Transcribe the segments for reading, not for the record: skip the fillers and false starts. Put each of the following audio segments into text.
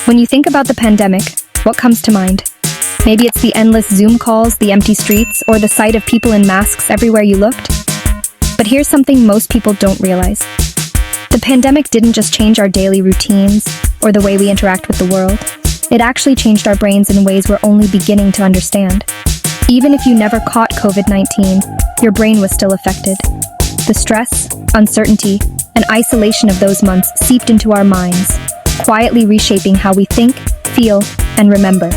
When you think about the pandemic, what comes to mind? Maybe it's the endless Zoom calls, the empty streets, or the sight of people in masks everywhere you looked. But here's something most people don't realize. The pandemic didn't just change our daily routines or the way we interact with the world. It actually changed our brains in ways we're only beginning to understand. Even if you never caught COVID-19, your brain was still affected. The stress, uncertainty, and isolation of those months seeped into our minds, quietly reshaping how we think, feel, and remember.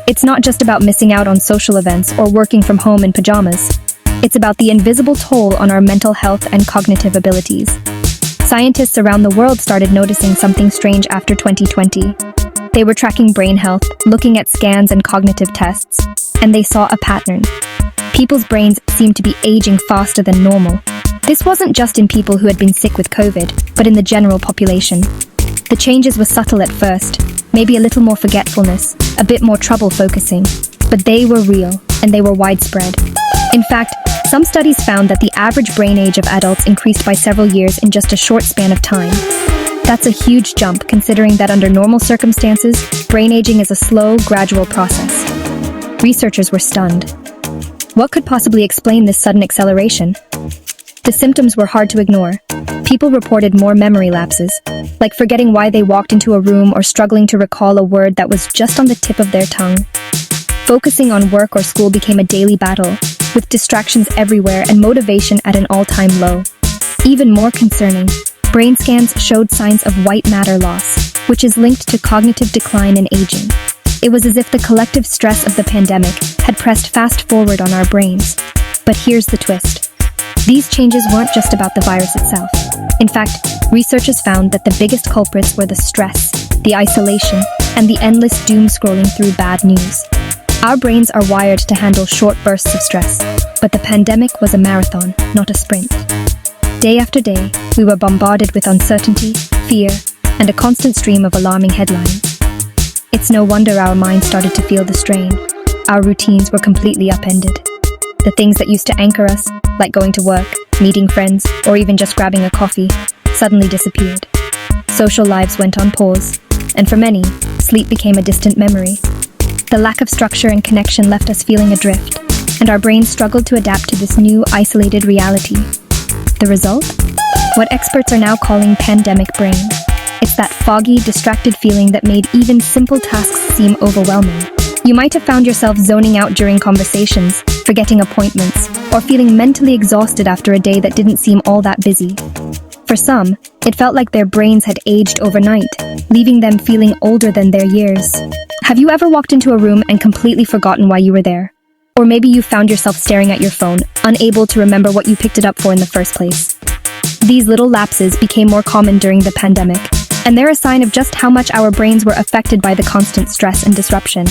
It's not just about missing out on social events or working from home in pajamas. It's about the invisible toll on our mental health and cognitive abilities. Scientists around the world started noticing something strange after 2020. They were tracking brain health, looking at scans and cognitive tests, and they saw a pattern. People's brains seemed to be aging faster than normal. This wasn't just in people who had been sick with COVID, but in the general population. The changes were subtle at first, maybe a little more forgetfulness, a bit more trouble focusing, but they were real, and they were widespread. In fact, some studies found that the average brain age of adults increased by several years in just a short span of time. That's a huge jump, considering that under normal circumstances, brain aging is a slow, gradual process. Researchers were stunned. What could possibly explain this sudden acceleration? The symptoms were hard to ignore. People reported more memory lapses, like forgetting why they walked into a room or struggling to recall a word that was just on the tip of their tongue. Focusing on work or school became a daily battle, with distractions everywhere and motivation at an all-time low. Even more concerning, brain scans showed signs of white matter loss, which is linked to cognitive decline and aging. It was as if the collective stress of the pandemic had pressed fast forward on our brains. But here's the twist. These changes weren't just about the virus itself. In fact, researchers found that the biggest culprits were the stress, the isolation, and the endless doom scrolling through bad news. Our brains are wired to handle short bursts of stress, but the pandemic was a marathon, not a sprint. Day after day, we were bombarded with uncertainty, fear, and a constant stream of alarming headlines. It's no wonder our minds started to feel the strain. Our routines were completely upended. The things that used to anchor us, like going to work, meeting friends, or even just grabbing a coffee, suddenly disappeared. Social lives went on pause, and for many, sleep became a distant memory. The lack of structure and connection left us feeling adrift, and our brains struggled to adapt to this new, isolated reality. The result? What experts are now calling pandemic brain. It's that foggy, distracted feeling that made even simple tasks seem overwhelming. You might have found yourself zoning out during conversations, forgetting appointments, or feeling mentally exhausted after a day that didn't seem all that busy. For some, it felt like their brains had aged overnight, leaving them feeling older than their years. Have you ever walked into a room and completely forgotten why you were there? Or maybe you found yourself staring at your phone, unable to remember what you picked it up for in the first place. These little lapses became more common during the pandemic, and they're a sign of just how much our brains were affected by the constant stress and disruption.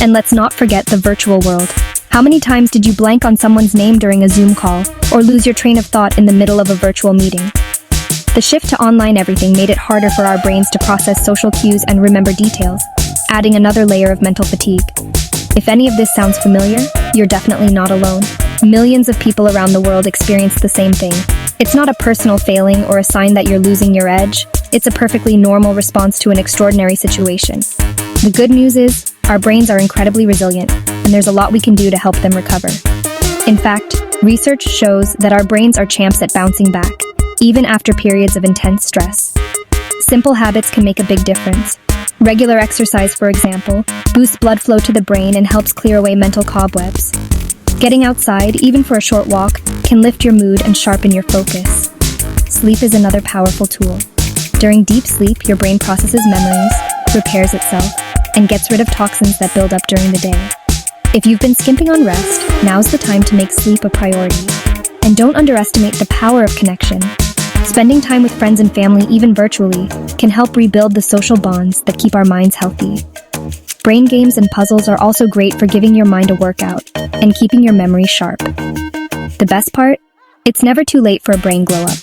And let's not forget the virtual world. How many times did you blank on someone's name during a Zoom call, or lose your train of thought in the middle of a virtual meeting? The shift to online everything made it harder for our brains to process social cues and remember details, adding another layer of mental fatigue. If any of this sounds familiar, you're definitely not alone. Millions of people around the world experience the same thing. It's not a personal failing or a sign that you're losing your edge. It's a perfectly normal response to an extraordinary situation. The good news is, our brains are incredibly resilient, and there's a lot we can do to help them recover. In fact, research shows that our brains are champs at bouncing back, even after periods of intense stress. Simple habits can make a big difference. Regular exercise, for example, boosts blood flow to the brain and helps clear away mental cobwebs. Getting outside, even for a short walk, can lift your mood and sharpen your focus. Sleep is another powerful tool. During deep sleep, your brain processes memories, repairs itself, and gets rid of toxins that build up during the day. If you've been skimping on rest, now's the time to make sleep a priority. And don't underestimate the power of connection. Spending time with friends and family, even virtually, can help rebuild the social bonds that keep our minds healthy. Brain games and puzzles are also great for giving your mind a workout and keeping your memory sharp. The best part? It's never too late for a brain glow-up.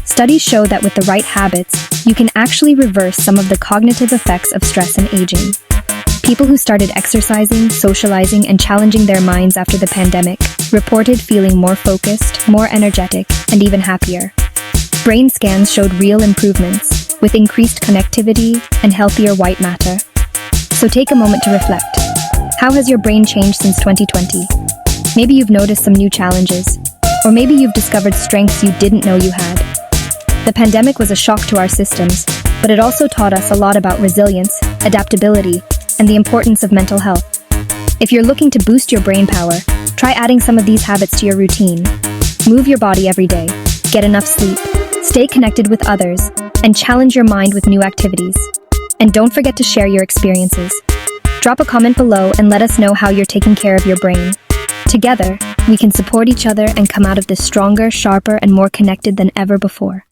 Studies show that with the right habits, you can actually reverse some of the cognitive effects of stress and aging. People who started exercising, socializing, and challenging their minds after the pandemic reported feeling more focused, more energetic, and even happier. Brain scans showed real improvements, with increased connectivity and healthier white matter. So take a moment to reflect. How has your brain changed since 2020? Maybe you've noticed some new challenges, or maybe you've discovered strengths you didn't know you had. The pandemic was a shock to our systems, but it also taught us a lot about resilience, adaptability, and the importance of mental health. If you're looking to boost your brain power, try adding some of these habits to your routine. Move your body every day, get enough sleep, stay connected with others, and challenge your mind with new activities. And don't forget to share your experiences. Drop a comment below and let us know how you're taking care of your brain. Together, we can support each other and come out of this stronger, sharper, and more connected than ever before.